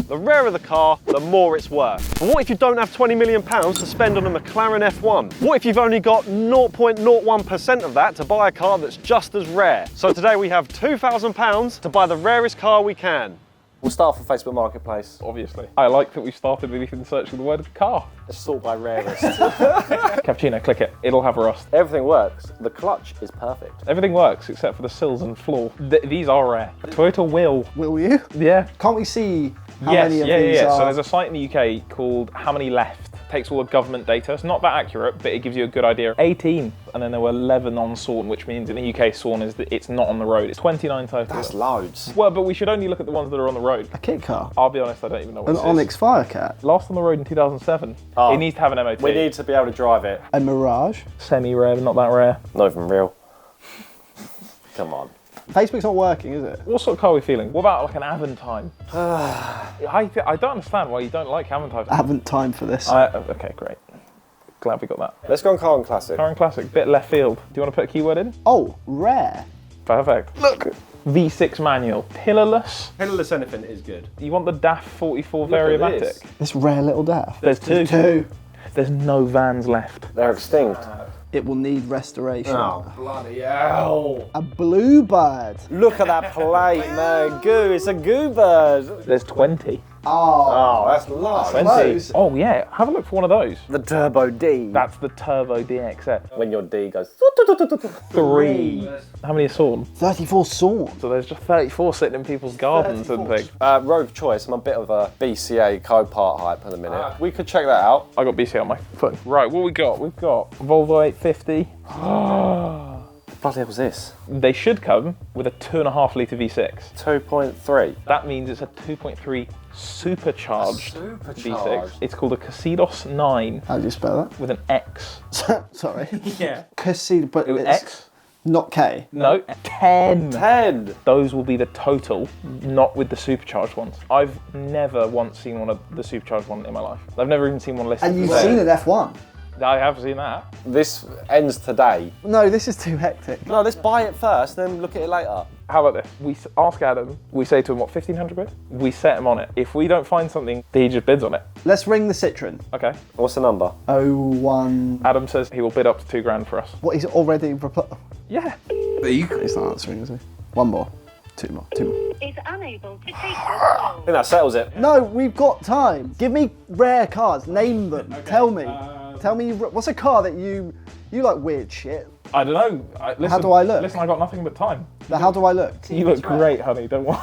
the rarer the car, the more it's worth. But what if you don't have £20 million to spend on a McLaren F1? What if you've only got 0.01% of that to buy a car that's just as rare? So today we have £2,000 to buy the rarest car we can. We'll start from Facebook Marketplace. Obviously. I like that we started with even searching the word car. Let's sort by rarest. Cappuccino, click it. It'll have rust. Everything works. The clutch is perfect. Everything works except for the sills and floor. These are rare. Toyota will. Will you? Yeah. Can't we see how many of these are? So there's a site in the UK called How Many Left. Takes all the government data. It's not that accurate, but it gives you a good idea. 18, and then there were 11 on Sawn, which means in the UK, Sawn is that it's not on the road. It's 29 total. That's loads. Well, but we should only look at the ones that are on the road. A kit car? I'll be honest, I don't even know what An this Onyx is. Firecat? Last on the road in 2007. Oh. It needs to have an MOT. We need to be able to drive it. A Mirage? Semi-rare, but not that rare. Not even real. Come on. Facebook's not working, is it? What sort of car are we feeling? What about like an Aventime? I don't understand why you don't like Aventime. I haven't time for this. Okay, great. Glad we got that. Let's go on Car and Classic. Car and Classic, bit left field. Do you want to put a keyword in? Oh, rare. Perfect. Look. V6 manual, pillarless. Pillarless anything is good. You want the DAF 44 Look at Variamatic? this. This rare little daft. There's two. Two. There's no vans left. They're extinct. It will need restoration. Oh, bloody hell. A bluebird. Look at that plate, man. Goo, it's a goo bird. There's 20. Oh, that's nice. 20. Close. Oh yeah, have a look for one of those. The Turbo D. That's the Turbo DXF. When your D goes. 3. How many are Sawn? 34 Sawn. So there's just 34 sitting in people's gardens and things. Road choice. I'm a bit of a BCA co-part hype at the minute. We could check that out. I got BC on my phone. Right, what we got? We've got Volvo 850. What the hell was this? They should come with a 2.5 litre V6. 2.3. That means it's a 2.3 supercharged Supercharged. V6. It's called a Xedos 9 How do you spell that? with an X. Sorry. Yeah. Casino, but It was it's X? not K. No, 10. 10. Those will be the total, not with the supercharged ones. I've never once seen one of the supercharged one in my life. I've never even seen one listed. And you've seen an F1? I have seen that. This ends today. No, this is too hectic. No, let's buy it first, then look at it later. How about this? We ask Adam, we say to him, what, 1,500 quid? We set him on it. If we don't find something, he just bids on it. Let's ring the Citroen. Okay. What's the number? 01. Adam says he will bid up to 2 grand for us. What, he's already replied? Yeah. He's not answering, is he? One more. Two more. Is unable to take your call. I think that settles it. No, we've got time. Give me rare cars. Name them. Okay. Tell me. Tell me, what's a car that you like weird shit? I don't know. Listen, How do I look? Listen, I got nothing but time. How do I look? You look great, honey, don't worry.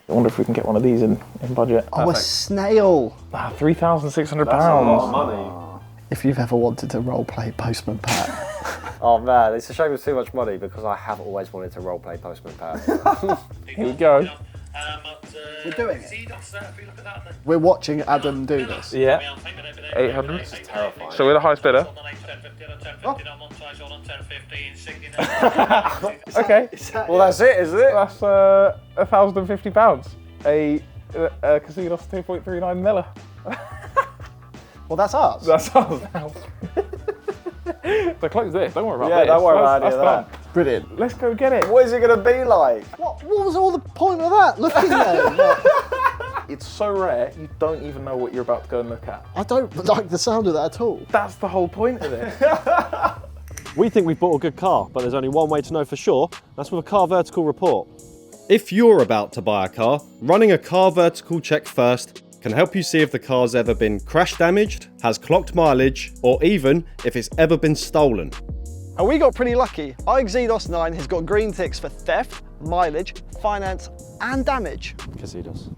I wonder if we can get one of these in budget. Oh, a snail. £3,600. Money. If you've ever wanted to roleplay Postman Pat. Oh man, it's a shame it's too much money because I have always wanted to roleplay Postman Pat. Here we go. We're doing it. We're watching Adam do this. Yeah. 800. This is terrifying. So we're the highest bidder. Okay. Well, that's it, isn't it? That's £1,050. A Xedos 2.39 Miller. Well, that's us. That's ours now. So close this. Don't worry about Yeah, this. don't worry about That's any of that. done. Brilliant. Let's go get it. What is it going to be like? What was all the point of that? Looking there. It's so rare, you don't even know what you're about to go and look at. I don't like the sound of that at all. That's the whole point of it. We think we've bought a good car, but there's only one way to know for sure. That's with a Car Vertical report. If you're about to buy a car, running a Car Vertical check first can help you see if the car's ever been crash damaged, has clocked mileage, or even if it's ever been stolen. And we got pretty lucky. Our Xedos 9 has got green ticks for theft, mileage, finance, and damage. Xedos.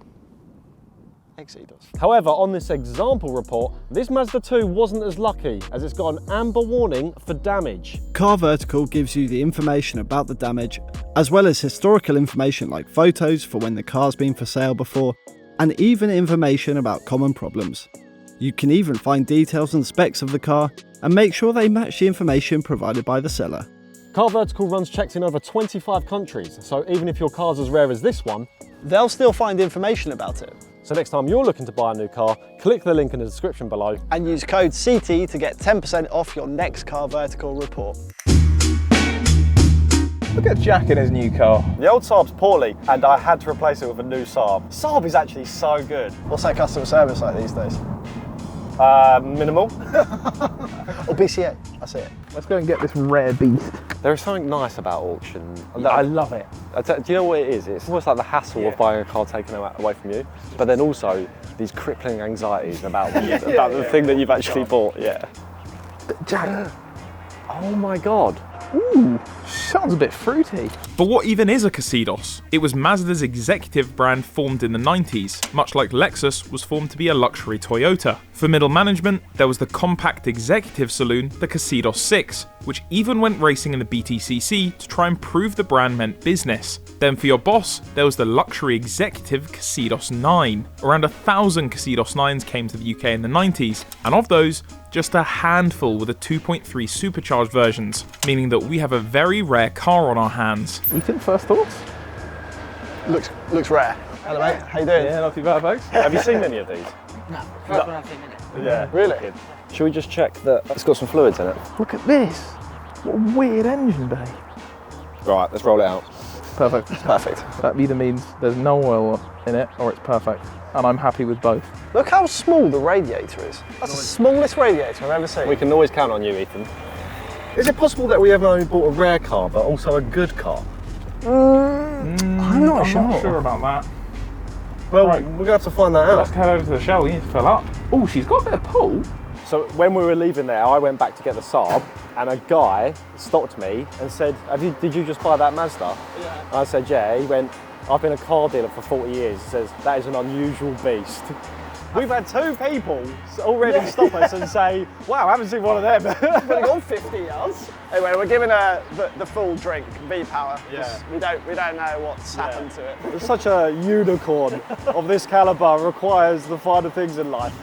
Xedos. However, on this example report, this Mazda 2 wasn't as lucky as it's got an amber warning for damage. Car Vertical gives you the information about the damage, as well as historical information like photos for when the car's been for sale before, and even information about common problems. You can even find details and specs of the car and make sure they match the information provided by the seller. Car Vertical runs checks in over 25 countries, so even if your car's as rare as this one, They'll still find information about it. so next time you're looking to buy a new car, click the link in the description below. And use code CT to get 10% off your next Car Vertical report. Look at Jack in his new car. The old Saab's poorly, and I had to replace it with a new Saab. Saab is actually so good. What's that customer service like these days? Minimal. Or BCA, that's it. Let's go and get this rare beast. There is something nice about auction. I love it. Do you know what it is? It's almost like the hassle of buying a car taken away from you, but then also these crippling anxieties about the thing that you've actually bought. Yeah. Jack. Oh my God. Ooh, sounds a bit fruity. But what even is a Xedos? It was Mazda's executive brand formed in the 90s, much like Lexus was formed to be a luxury Toyota. For middle management, there was the compact executive saloon, the Xedos 6, which even went racing in the BTCC to try and prove the brand meant business. Then for your boss, there was the luxury executive Xedos 9. Around 1,000 Xedos 9s came to the UK in the 90s, and of those, just a handful were the 2.3 supercharged versions, meaning that we have a very rare car on our hands. Ethan, first thoughts? Looks rare. Hello mate, how you doing? Yeah, not too bad, thanks. Have you seen any of these? No, first one I've seen it. Yeah. Really? Should we just check that it's got some fluids in it? Look at this. What a weird engine bay. Right, let's roll it out. Perfect. Perfect. That either means there's no oil in it or it's perfect. And I'm happy with both. Look how small the radiator is. That's the smallest radiator I've ever seen. We can always count on you, Ethan. Is it possible that we have only bought a rare car, but also a good car? I'm not sure about that. Well, Right. we're going to have to find that Let's out. head over to the shell. We need to fill up. Oh, she's got a bit of pull. So when we were leaving there, I went back to get the Saab, and a guy stopped me and said, did you just buy that Mazda? Yeah. I said, yeah. He went, I've been a car dealer for 40 years. He says, that is an unusual beast. We've had 2 people already stop us and say, wow, I haven't seen one of them. We've only gone 50 yards. Anyway, we're giving her the full drink, V-Power. Yeah. We don't know what's happened to it. Such a unicorn of this caliber requires the finer things in life.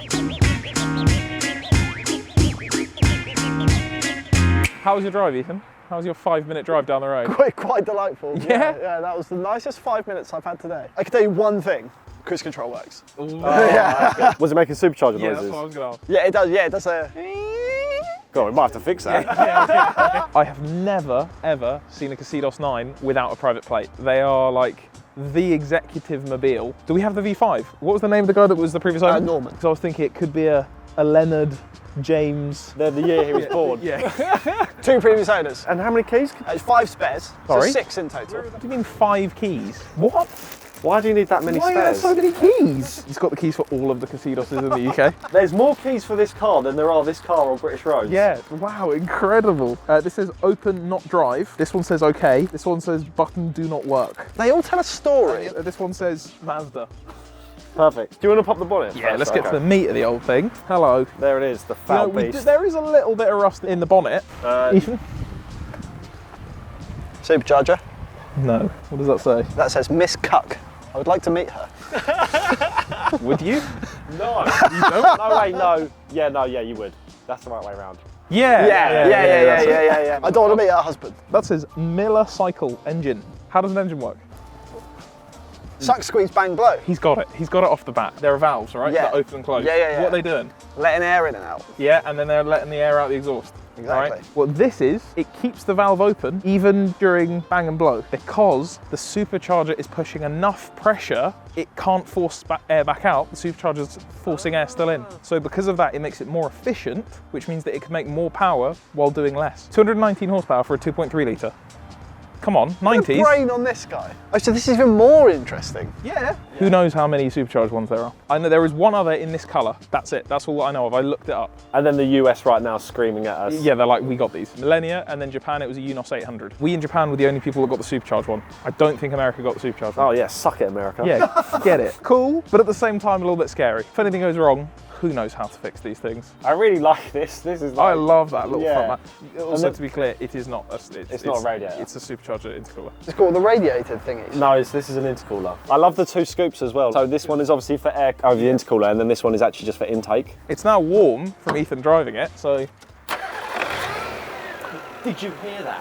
How was your drive, Ethan? How was your 5-minute drive down the road? Quite delightful. Yeah? Yeah, that was the nicest 5 minutes I've had today. I can tell you one thing. Cruise control works. Was it making supercharger Yeah, noises? that's what I was going to ask. Yeah, it does. Yeah, it does a. God, we might have to fix that. I have never, ever seen a Xedos 9 without a private plate. They are like the executive mobile. Do we have the V5? What was the name of the guy that was the previous owner? Norman. Because I was thinking it could be a Leonard James. They're the year he was born. Yeah. 2 previous owners. And how many keys? It's 5 spares. Sorry? So 6 in total. What do you mean 5 keys? What? Why do you need that many Why are there spares? so many keys? It's got the keys for all of the Xedoses in the UK. There's more keys for this car than there are this car on British roads. Yeah, wow, incredible. This says open, not drive. This one says okay. This one says button do not work. They all tell a story. This one says Mazda. Perfect. Do you want to pop the bonnet? Yeah, first? let's get to the meat of the old thing. Hello. There it is, the foul You know, beast. there is a little bit of rust in the bonnet. Ethan? Supercharger. No. What does that say? That says Miss Cuck. I would like to meet her. Would you? No. You don't? No, wait, no. Yeah, you would. That's the right way around. Yeah. Yeah. I don't want to meet her husband. That says Miller Cycle engine. How does an engine work? Suck, squeeze, bang, blow. He's got it. He's got it off the bat. There are valves, right? Yeah. That open and close. Yeah. What are they doing? Letting air in and out. Yeah, and then they're letting the air out the exhaust. Exactly. Right? What this is, it keeps the valve open even during bang and blow because the supercharger is pushing enough pressure, it can't force air back out. The supercharger's forcing air still in. So because of that, it makes it more efficient, which means that it can make more power while doing less. 219 horsepower for a 2.3 litre. Come on, 90s. The brain on this guy. Oh, so this is even more interesting. Yeah. Who knows how many supercharged ones there are? I know there is one other in this colour. That's it. That's all I know of. I looked it up. And then the US right now screaming at us. Yeah, they're like, we got these. Millennia, and then Japan, it was a UNOS 800. We in Japan were the only people that got the supercharged one. I don't think America got the supercharged one. Oh yeah, suck it, America. Yeah, get it. Cool, but at the same time, a little bit scary. If anything goes wrong, who knows how to fix these things? I really like this. This is like... I love that little Yeah. front mat. Also, to be clear, it is not. It's not a radiator. It's a supercharger intercooler. It's called the radiator thingy. No, this is an intercooler. I love the 2 scoops as well. So this one is obviously for air over the intercooler, and then this one is actually just for intake. It's now warm from Ethan driving it, so. Did you hear that?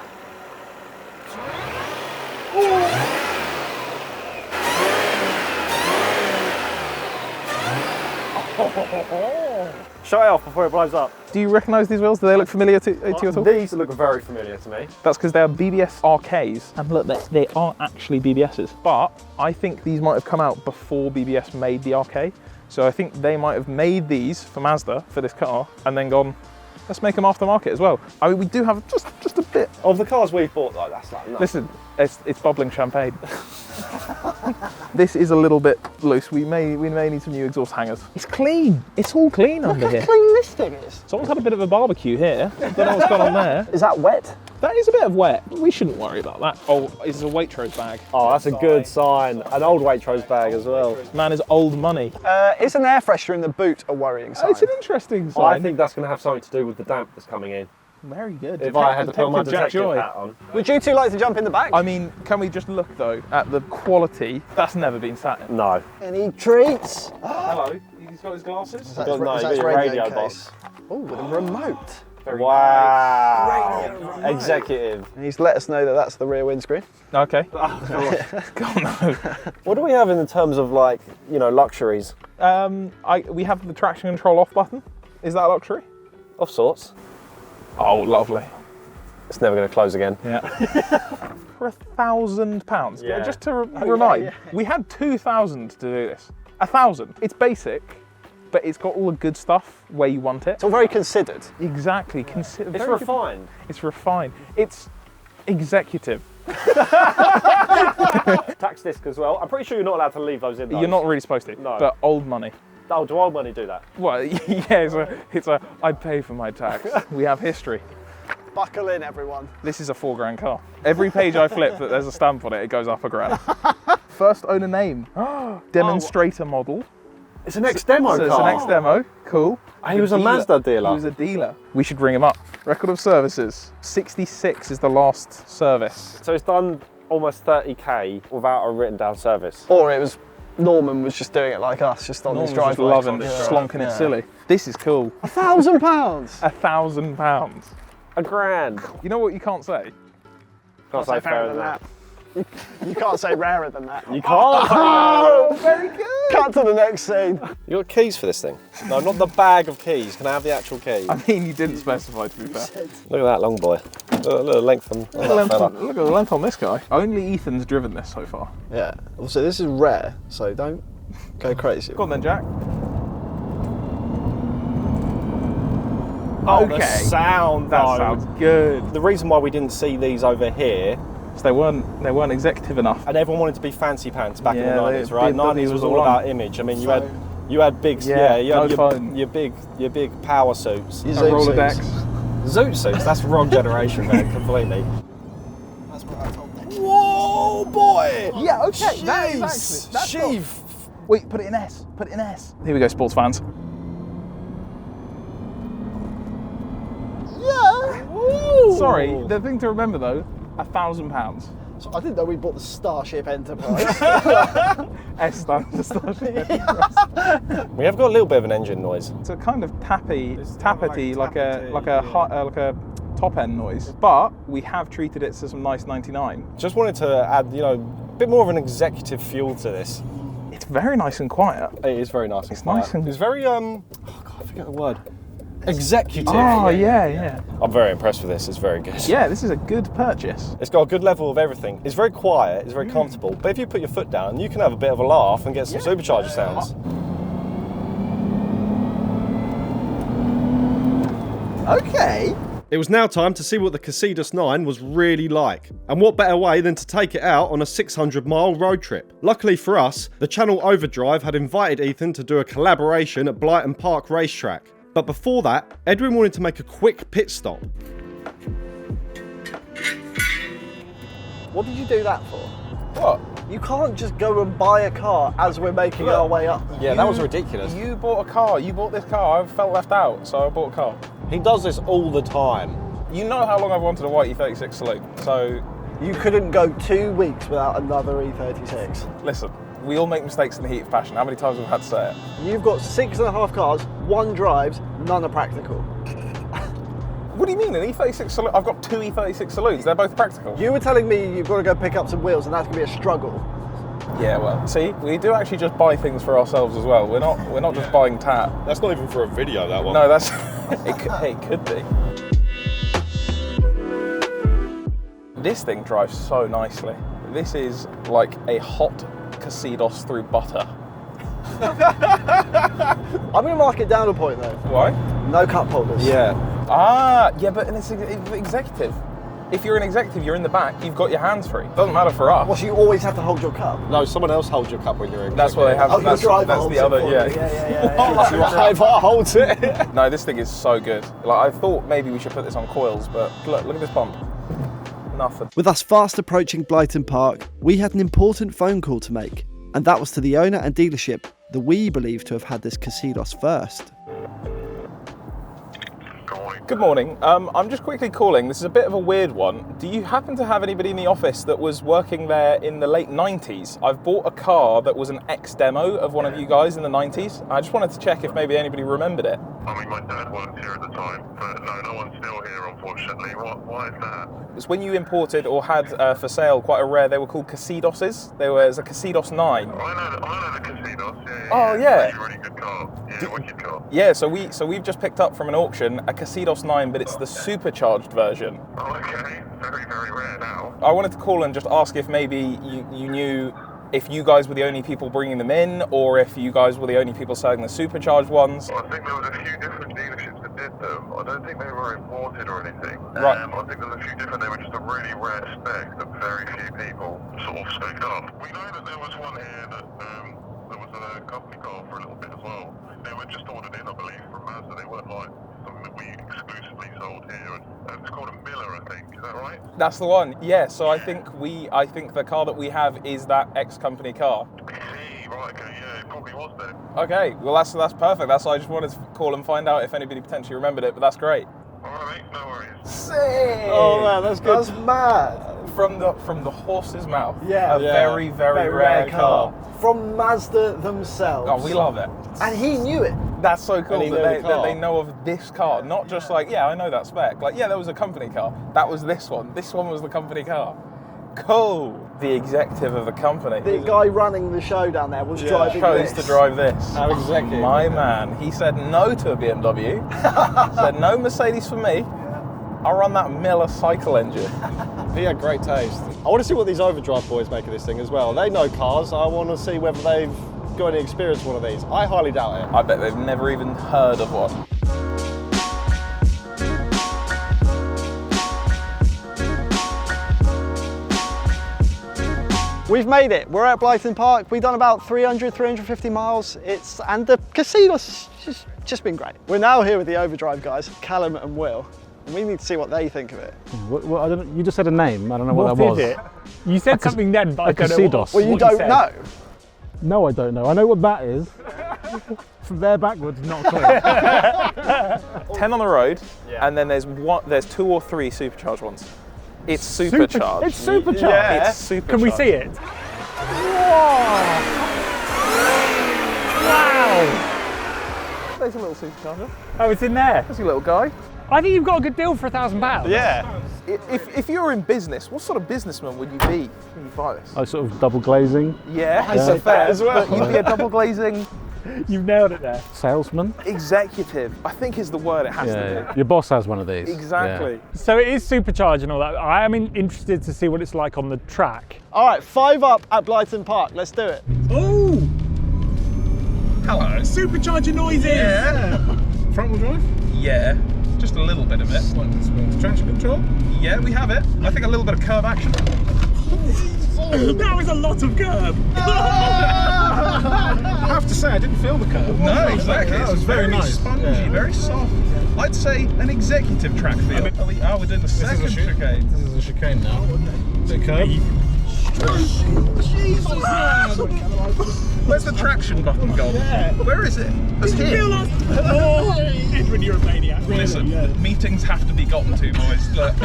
Shut it off before it blows up. Do you recognise these wheels? Do they look familiar to you at all? These look very familiar to me. That's because they're BBS RKs, and look, they are actually BBSs. But I think these might have come out before BBS made the RK. So I think they might have made these for Mazda for this car, and then gone, let's make them aftermarket as well. I mean, we do have just a bit Of the cars we've bought, though, that's like nuts. Listen, it's bubbling champagne. This is a little bit loose. We may need some new exhaust hangers. It's clean. It's all clean under here. Look how clean this thing is. Someone's had a bit of a barbecue here. I don't know what's gone on there. Is that wet? That is a bit of wet. We shouldn't worry about that. Oh, it's a Waitrose bag. Oh, that's a good sign. An old Waitrose bag as well. Man is old money. Is an air freshener in the boot a worrying sign? It's an interesting sign. I think that's going to have something to do with the damp that's coming in. Very good. If I had to put my Detective Jack detective Joy. hat on. Would you two like to jump in the back? I mean, can we just look though at the quality? That's never been sat in. No. Any treats? Hello, he's got his glasses. No, you got That's your radio box. Oh, with a remote. Wow. Executive. And he's let us know that that's the rear windscreen. Okay. God no. What do we have in terms of like, luxuries? We have the traction control off button. Is that a luxury? Of sorts. Oh, lovely. It's never going to close again. Yeah. For £1,000. Yeah. Just to remind, we had 2,000 to do this. 1,000. It's basic, but it's got all the good stuff where you want it. It's all very considered. Exactly. It's refined. It's refined. It's executive. Tax disc as well. I'm pretty sure you're not allowed to leave those in. Those. You're not really supposed to, No. but old money. Oh, do old money do that? Well, yeah, it's a I pay for my tax. We have history. Buckle in, everyone. This is a £4,000 car. Every page I flip that there's a stamp on it, it goes up £1,000. First owner name. Demonstrator model. It's an ex-demo So it's an ex-demo. Cool. He was a Mazda dealer. He was a dealer. We should ring him up. Record of services. 66 is the last service. So it's done almost 30k without a written down service. Or it was Norman was just doing it like us, just on his Norman's just driveway. loving slonking it silly. This is cool. £1,000. £1,000. £1,000. You know what you can't say? Can't say fairer than that. You can't say rarer than that. You can't. Oh, very good. Cut to the next scene. You got keys for this thing? No, not the bag of keys. Can I have the actual key? I mean, you didn't specify, to be fair. Look at that long boy. Look at the length on Look at the length on this guy. Only Ethan's driven this so far. Yeah. Also, this is rare, so don't go crazy. Go on then, Jack. Oh, Okay. the sound That though. sounds good. The reason why we didn't see these over here, So they weren't executive enough. and everyone wanted to be fancy pants back in Yeah, the 90s, right? BMW 90s was was all all about on. image. I mean, you had big, Yeah, you no had phone. your big power suits. Your A Zoot Rolodex. suits. Zoot suits, that's wrong generation, man, completely. That's what I told them. Whoa, boy! Yeah, okay. That is actually. That's not- Sheaf. Wait, put it in S. Put it in S. Here we go, sports fans. Yeah. Sorry, the thing to remember though, £1,000. So I didn't know we bought the Starship Enterprise. S stands for Starship. We have got a little bit of an engine noise. It's a kind of tappety, like a tappety. like a top end noise. But we have treated it to some nice 99. Just wanted to add, a bit more of an executive fuel to this. It's very nice and quiet. It is very nice. It's nice and- It's very oh God, I forget the word. Executive. Oh yeah. I'm very impressed with this. It's very good. Yeah, this is a good purchase. It's got a good level of everything. It's very quiet. It's very comfortable. But if you put your foot down, you can have a bit of a laugh and get some supercharger sounds. Okay. It was now time to see what the Xedos 9 was really like. And what better way than to take it out on a 600-mile road trip. Luckily for us, the channel Overdrive had invited Ethan to do a collaboration at Blyton Park Racetrack. But before that, Edwin wanted to make a quick pit stop. What did you do that for? What? You can't just go and buy a car as we're making our way up. Yeah, that was ridiculous. You bought a car. You bought this car. I felt left out, so I bought a car. He does this all the time. You know how long I've wanted a white E36 Saloon, so You couldn't go 2 weeks without another E36. listen. We all make mistakes in the heat of passion. How many times have we had to say it? You've got 6.5 cars, one drives, none are practical. What do you mean, an E36 Saloon? I've got two E36 Saloons. They're both practical. You were telling me you've got to go pick up some wheels and that's going to be a struggle. Yeah, well, see, we do actually just buy things for ourselves as well. We're not just buying tat. That's not even for a video, that one. No, that's it could be. This thing drives so nicely. This is like a hot Xedos through butter. I'm going to mark it down a point though. Why? No cup holders. Yeah, but it's executive. If you're an executive, you're in the back, you've got your hands free. Doesn't matter for us. Well, so you always have to hold your cup. No, your cup when you're in. That's what they have. Oh, that's your driver that's holds the it other, for yeah. you. Yeah. Your driver holds it. No, this thing is so good. Like, I thought maybe we should put this on coils, but look at this pump. Nothing. With us fast approaching Blyton Park, we had an important phone call to make, and that was to the owner and dealership that we believe to have had this Xedos first. Good morning. I'm just quickly calling. This is a bit of a weird one. Do you happen to have anybody in the office that was working there in the late 90s? I've bought a car that was an ex-demo of one of you guys in the 90s. I just wanted to check if maybe anybody remembered it. I mean, my dad worked here at the time, but no one's still here, unfortunately. Why is that? It's when you imported or had for sale quite a rare, they were called Xedoses. There was a Xedos 9. I know the Xedos, yeah. Oh, yeah. It's a really good car. Yeah, wicked car. Yeah, so we've just picked up from an auction a Xedos 9, but it's the supercharged version. Oh, okay. Very, very rare now. I wanted to call and just ask if maybe you knew if you guys were the only people bringing them in, or if you guys were the only people selling the supercharged ones. Well, I think there was a few different dealerships that did them. I don't think they were imported or anything. Right. I think there's a few different. They were just a really rare spec that very few people sort of spec'd up. We know that there was one here that there was a company car for a little bit as well. They were just ordered in, I believe, from Mazda. They weren't like something that we exclusively sold here. And it's called a Miller, I think. Is that right? That's the one. Yeah. So I think the car that we have is that ex-company car. Right. Okay. Yeah. It probably was then. Okay. Well, that's perfect. That's why I just wanted to call and find out if anybody potentially remembered it. But that's great. All right. No worries. Sick. Oh man, that's good. That's mad. From the horse's mouth. Yeah. A very, very rare car. From Mazda themselves. Oh, we love it. And he knew it. That's so cool And he knew the that car. they know of this car, not just like, yeah, I know that spec. Like, yeah, there was a company car. That was this one. This one was the company car. Cool. The executive of the company. The guy running the show down there was driving chose this. to drive this. Our executive. My man. He said no to a BMW. Said no Mercedes for me. I'll run that Miller cycle engine. He had great taste. I want to see what these Overdrive boys make of this thing as well. They know cars. I want to see whether they've got any experience with one of these. I highly doubt it. I bet they've never even heard of one. We've made it. We're at Blyton Park. We've done about 350 miles. And the Xedos has just been great. We're now here with the Overdrive guys, Callum and Will. And we need to see what they think of it. Well, I don't, you just said a name. I don't know what that was. Is it? You said something then, but I don't know Xedos. Well, you what don't said. know. No, I don't know. I know what that is. From there backwards, not clear. 10 on the road, and then there's 2 or 3 supercharged ones. It's supercharged. It's supercharged. Yeah. It's supercharged. Can we see it? Wow! There's a little supercharger. Oh, it's in there. There's your little guy. I think you've got a good deal for £1,000. Yeah. If you're in business, what sort of businessman would you be when you buy this? I sort of double glazing. Yeah, Yeah. fair as well. But you'd be a double glazing You've nailed it there. Salesman. executive, I think is the word it has to Yeah. Your boss has one of these. be. Exactly. So it is supercharged and all that. I am interested to see what it's like on the track. All right, 5 up at Blyton Park. Let's do it. Oh! Hello. Supercharger noises! Yeah. Front wheel drive? Yeah. Just a little bit of it. Slightly smooth. Traction control? Yeah, we have it. I think a little bit of curve action. That was a lot of curb! I have to say, I didn't feel the curve. No, exactly. That was very nice. Spongy, Yeah. very soft. I'd say an executive track feel. We're doing the second chicane. This is a chicane now. Is it a curve? Where's the traction button gone? Where is it? It's here. Edwin, you're a maniac. Listen, meetings have to be gotten to, boys. Look.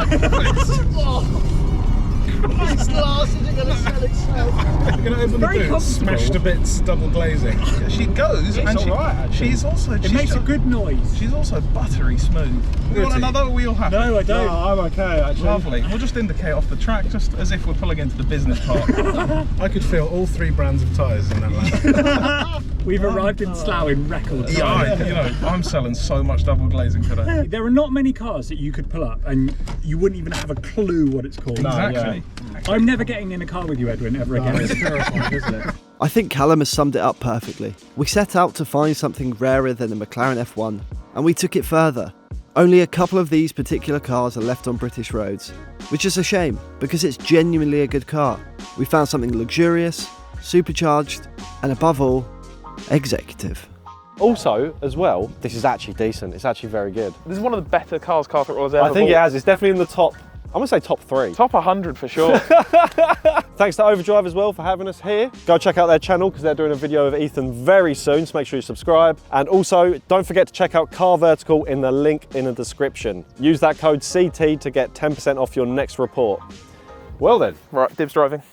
Christ, Lars, is it going to sell itself? You're going to open the boot, smash to bits, double glazing. She goes, and she's also... It makes a good noise. She's also buttery smooth. You want another, or are we all happy? No, I don't. No, I'm okay, actually. Lovely. We'll just indicate off the track, just as if we're pulling into the business park. I could feel all 3 brands of tyres in that lap. We've arrived in Slough in record time. Yeah, I'm selling so much double glazing today. There are not many cars that you could pull up and you wouldn't even have a clue what it's called. Exactly. I'm never getting in a car with you, Edwin, ever again. It's terrifying, isn't it? I think Callum has summed it up perfectly. We set out to find something rarer than a McLaren F1, and we took it further. Only a couple of these particular cars are left on British roads, which is a shame because it's genuinely a good car. We found something luxurious, supercharged, and above all, executive. Also, as well, this is actually decent. It's actually very good. This is one of the better cars CarThrottle has ever I think bought. it has. It's definitely in the top, I'm going to say top 3. Top 100 for sure. Thanks to Overdrive as well for having us here. Go check out their channel because they're doing a video of Ethan very soon, so make sure you subscribe. And also, don't forget to check out Car Vertical in the link in the description. Use that code CT to get 10% off your next report. Well then. Right, dibs driving.